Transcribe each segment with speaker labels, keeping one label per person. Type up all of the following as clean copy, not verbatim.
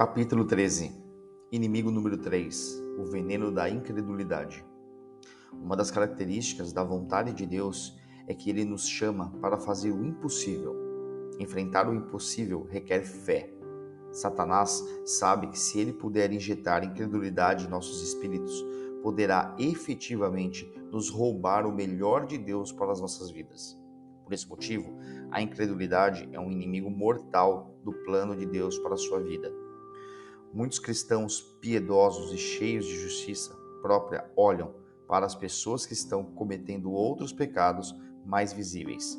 Speaker 1: Capítulo 13. Inimigo número 3. O veneno da incredulidade. Uma das características da vontade de Deus é que Ele nos chama para fazer o impossível. Enfrentar o impossível requer fé. Satanás sabe que se ele puder injetar incredulidade em nossos espíritos, poderá efetivamente nos roubar o melhor de Deus para as nossas vidas. Por esse motivo, a incredulidade é um inimigo mortal do plano de Deus para a sua vida. Muitos cristãos piedosos e cheios de justiça própria olham para as pessoas que estão cometendo outros pecados mais visíveis.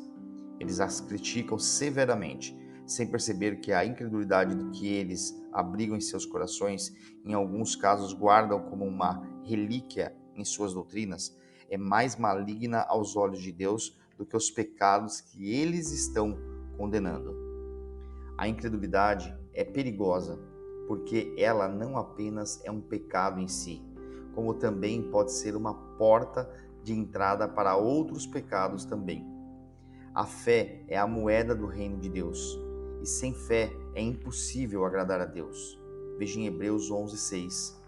Speaker 1: Eles as criticam severamente, sem perceber que a incredulidade do que eles abrigam em seus corações, em alguns casos guardam como uma relíquia em suas doutrinas, é mais maligna aos olhos de Deus do que os pecados que eles estão condenando. A incredulidade é perigosa, porque ela não apenas é um pecado em si, como também pode ser uma porta de entrada para outros pecados também. A fé é a moeda do reino de Deus, e sem fé é impossível agradar a Deus. Veja em Hebreus 11:6.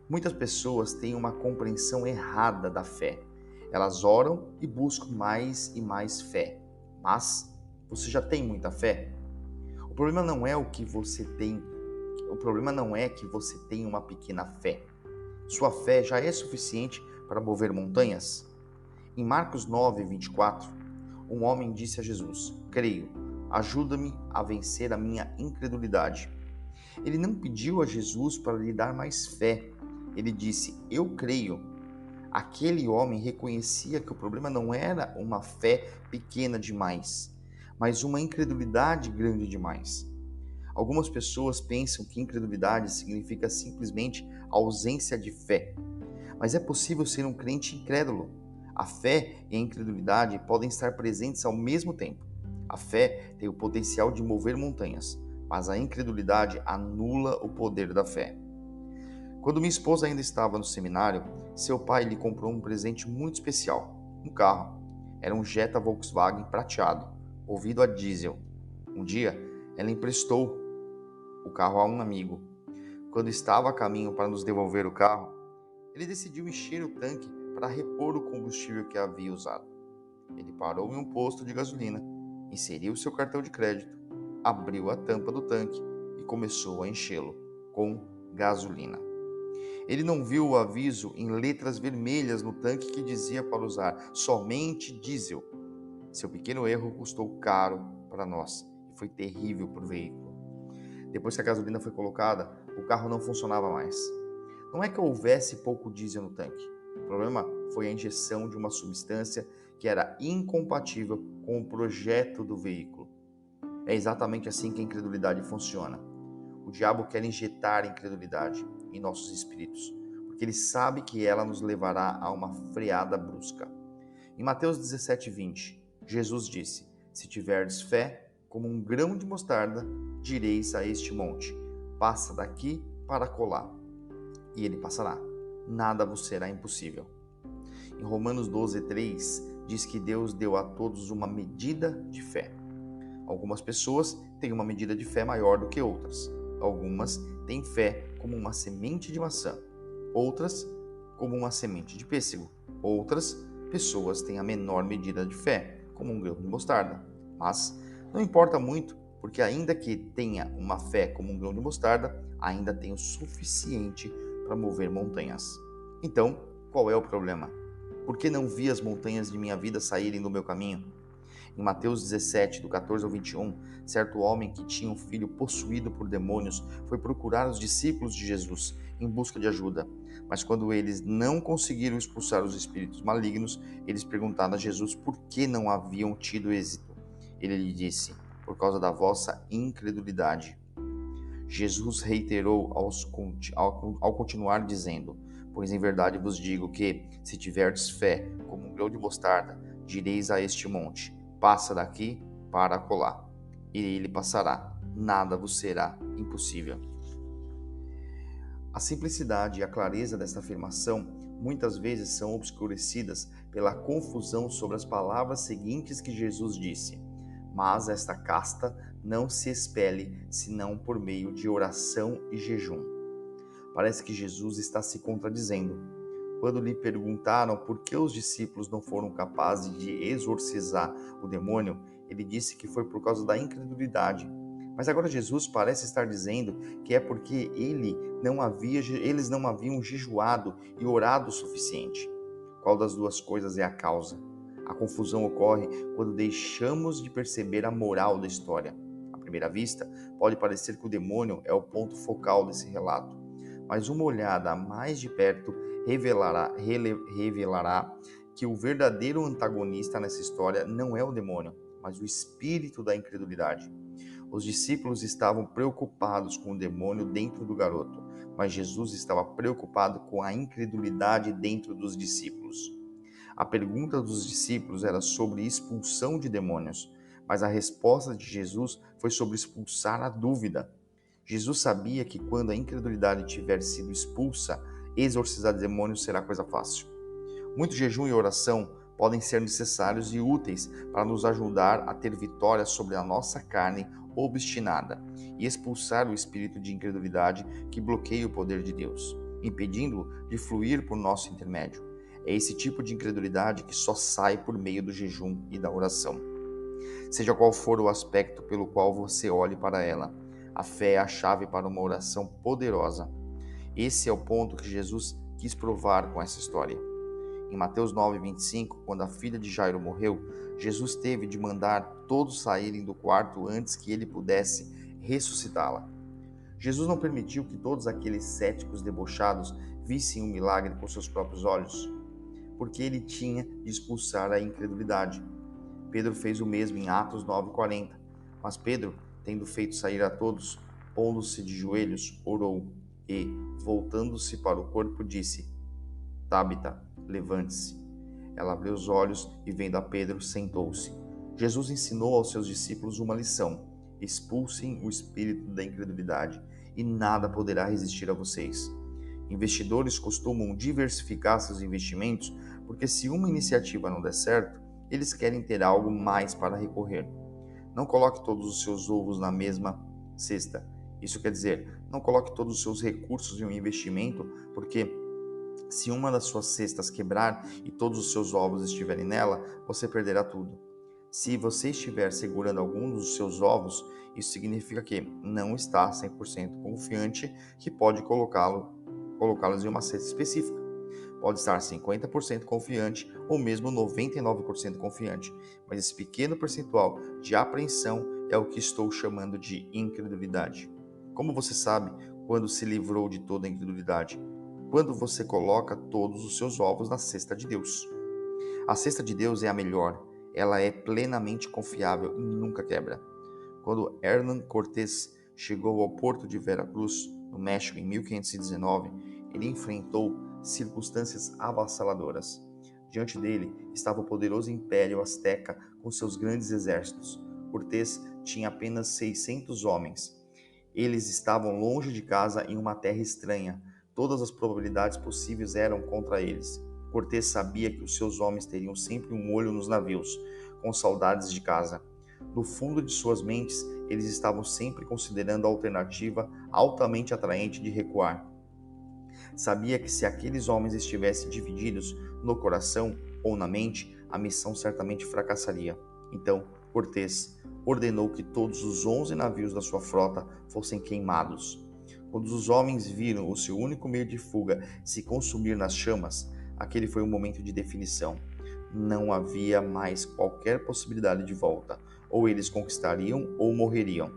Speaker 1: Muitas pessoas têm uma compreensão errada da fé. Elas oram e buscam mais e mais fé. Mas você já tem muita fé? O problema não é que você tem uma pequena fé. Sua fé já é suficiente para mover montanhas? Em Marcos 9:24, um homem disse a Jesus: "Creio, ajuda-me a vencer a minha incredulidade." Ele não pediu a Jesus para lhe dar mais fé. Ele disse: "Eu creio." Aquele homem reconhecia que o problema não era uma fé pequena demais, mas uma incredulidade grande demais. Algumas pessoas pensam que incredulidade significa simplesmente ausência de fé. Mas é possível ser um crente incrédulo. A fé e a incredulidade podem estar presentes ao mesmo tempo. A fé tem o potencial de mover montanhas, mas a incredulidade anula o poder da fé. Quando minha esposa ainda estava no seminário, seu pai lhe comprou um presente muito especial, um carro. Era um Jetta Volkswagen prateado, movido a diesel. Um dia, ela emprestou o carro a um amigo. Quando estava a caminho para nos devolver o carro, ele decidiu encher o tanque para repor o combustível que havia usado. Ele parou em um posto de gasolina, inseriu seu cartão de crédito, abriu a tampa do tanque e começou a enchê-lo com gasolina. Ele não viu o aviso em letras vermelhas no tanque que dizia para usar somente diesel. Seu pequeno erro custou caro para nós e foi terrível para o veículo. Depois que a gasolina foi colocada, o carro não funcionava mais. Não é que houvesse pouco diesel no tanque. O problema foi a injeção de uma substância que era incompatível com o projeto do veículo. É exatamente assim que a incredulidade funciona. O diabo quer injetar incredulidade em nossos espíritos, porque ele sabe que ela nos levará a uma freada brusca. Em Mateus 17:20, Jesus disse: "Se tiverdes fé, como um grão de mostarda, direis a este monte: passa daqui para acolá, e ele passará. Nada vos será impossível." Em Romanos 12:3, diz que Deus deu a todos uma medida de fé. Algumas pessoas têm uma medida de fé maior do que outras. Algumas têm fé como uma semente de maçã, outras como uma semente de pêssego. Outras pessoas têm a menor medida de fé, como um grão de mostarda. Mas não importa muito, porque ainda que tenha uma fé como um grão de mostarda, ainda tem o suficiente para mover montanhas. Então, qual é o problema? Por que não vi as montanhas de minha vida saírem do meu caminho? Em Mateus 17, do 14 ao 21, certo homem que tinha um filho possuído por demônios foi procurar os discípulos de Jesus em busca de ajuda. Mas quando eles não conseguiram expulsar os espíritos malignos, eles perguntaram a Jesus por que não haviam tido êxito. Ele lhe disse: "Por causa da vossa incredulidade." Jesus reiterou ao continuar dizendo: "Pois em verdade vos digo que, se tiverdes fé como um grão de mostarda, direis a este monte: passa daqui para acolá, e ele passará. Nada vos será impossível." A simplicidade e a clareza desta afirmação muitas vezes são obscurecidas pela confusão sobre as palavras seguintes que Jesus disse: "Mas esta casta não se expele senão por meio de oração e jejum. Parece que Jesus está se contradizendo. Quando lhe perguntaram por que os discípulos não foram capazes de exorcizar o demônio, ele disse que foi por causa da incredulidade. Mas agora Jesus parece estar dizendo que é porque eles não haviam jejuado e orado o suficiente. Qual das duas coisas é a causa? A confusão ocorre quando deixamos de perceber a moral da história. À primeira vista, pode parecer que o demônio é o ponto focal desse relato, mas uma olhada mais de perto revelará que o verdadeiro antagonista nessa história não é o demônio, mas o espírito da incredulidade. Os discípulos estavam preocupados com o demônio dentro do garoto, mas Jesus estava preocupado com a incredulidade dentro dos discípulos. A pergunta dos discípulos era sobre expulsão de demônios, mas a resposta de Jesus foi sobre expulsar a dúvida. Jesus sabia que quando a incredulidade tiver sido expulsa, exorcizar demônios será coisa fácil. Muito jejum e oração podem ser necessários e úteis para nos ajudar a ter vitória sobre a nossa carne obstinada e expulsar o espírito de incredulidade que bloqueia o poder de Deus, impedindo-o de fluir por nosso intermédio. É esse tipo de incredulidade que só sai por meio do jejum e da oração. Seja qual for o aspecto pelo qual você olhe para ela, a fé é a chave para uma oração poderosa. Esse é o ponto que Jesus quis provar com essa história. Em Mateus 9:25, quando a filha de Jairo morreu, Jesus teve de mandar todos saírem do quarto antes que ele pudesse ressuscitá-la. Jesus não permitiu que todos aqueles céticos debochados vissem o milagre com seus próprios olhos, porque ele tinha de expulsar a incredulidade. Pedro fez o mesmo em Atos 9:40, mas Pedro, tendo feito sair a todos, pondo-se de joelhos, orou e, voltando-se para o corpo, disse: Tabita, levante-se. Ela abriu os olhos e, vendo a Pedro, sentou-se. Jesus ensinou aos seus discípulos uma lição: expulsem o espírito da incredulidade e nada poderá resistir a vocês. Investidores costumam diversificar seus investimentos porque, se uma iniciativa não der certo, eles querem ter algo mais para recorrer. Não coloque todos os seus ovos na mesma cesta. Isso quer dizer, não coloque todos os seus recursos em um investimento, porque se uma das suas cestas quebrar e todos os seus ovos estiverem nela, você perderá tudo. Se você estiver segurando algum dos seus ovos, isso significa que não está 100% confiante que pode colocá-los em uma cesta específica. Pode estar 50% confiante ou mesmo 99% confiante, mas esse pequeno percentual de apreensão é o que estou chamando de incredulidade. Como você sabe quando se livrou de toda a incredulidade? Quando você coloca todos os seus ovos na cesta de Deus. A cesta de Deus é a melhor, ela é plenamente confiável e nunca quebra. Quando Hernán Cortés chegou ao porto de Veracruz, no México, em 1519, ele enfrentou circunstâncias avassaladoras. Diante dele estava o poderoso Império Azteca com seus grandes exércitos. Cortés tinha apenas 600 homens. Eles estavam longe de casa em uma terra estranha. Todas as probabilidades possíveis eram contra eles. Cortés sabia que os seus homens teriam sempre um olho nos navios, com saudades de casa. No fundo de suas mentes, eles estavam sempre considerando a alternativa altamente atraente de recuar. Sabia que se aqueles homens estivessem divididos no coração ou na mente, a missão certamente fracassaria. Então, Cortés ordenou que todos os 11 navios da sua frota fossem queimados. Quando os homens viram o seu único meio de fuga se consumir nas chamas, aquele foi um momento de definição. Não havia mais qualquer possibilidade de volta. Ou eles conquistariam ou morreriam.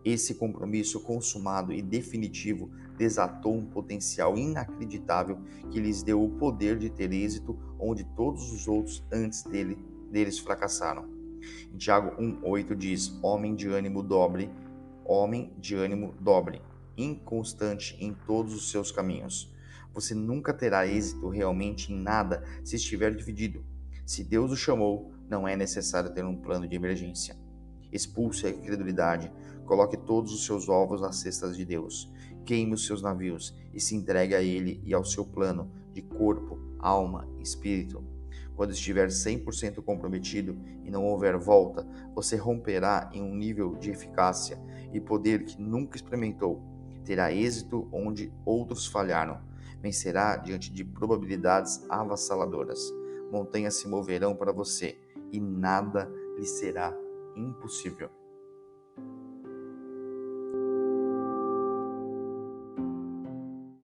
Speaker 1: Esse compromisso consumado e definitivo desatou um potencial inacreditável que lhes deu o poder de ter êxito onde todos os outros antes deles fracassaram. Em Tiago 1:8 diz: homem de ânimo dobre, inconstante em todos os seus caminhos. Você nunca terá êxito realmente em nada se estiver dividido. Se Deus o chamou, não é necessário ter um plano de emergência. Expulse a incredulidade, coloque todos os seus ovos nas cestas de Deus, queime os seus navios e se entregue a Ele e ao seu plano de corpo, alma e espírito. Quando estiver 100% comprometido e não houver volta, você romperá em um nível de eficácia e poder que nunca experimentou. Terá êxito onde outros falharam. Vencerá diante de probabilidades avassaladoras. Montanhas se moverão para você e nada lhe será impossível.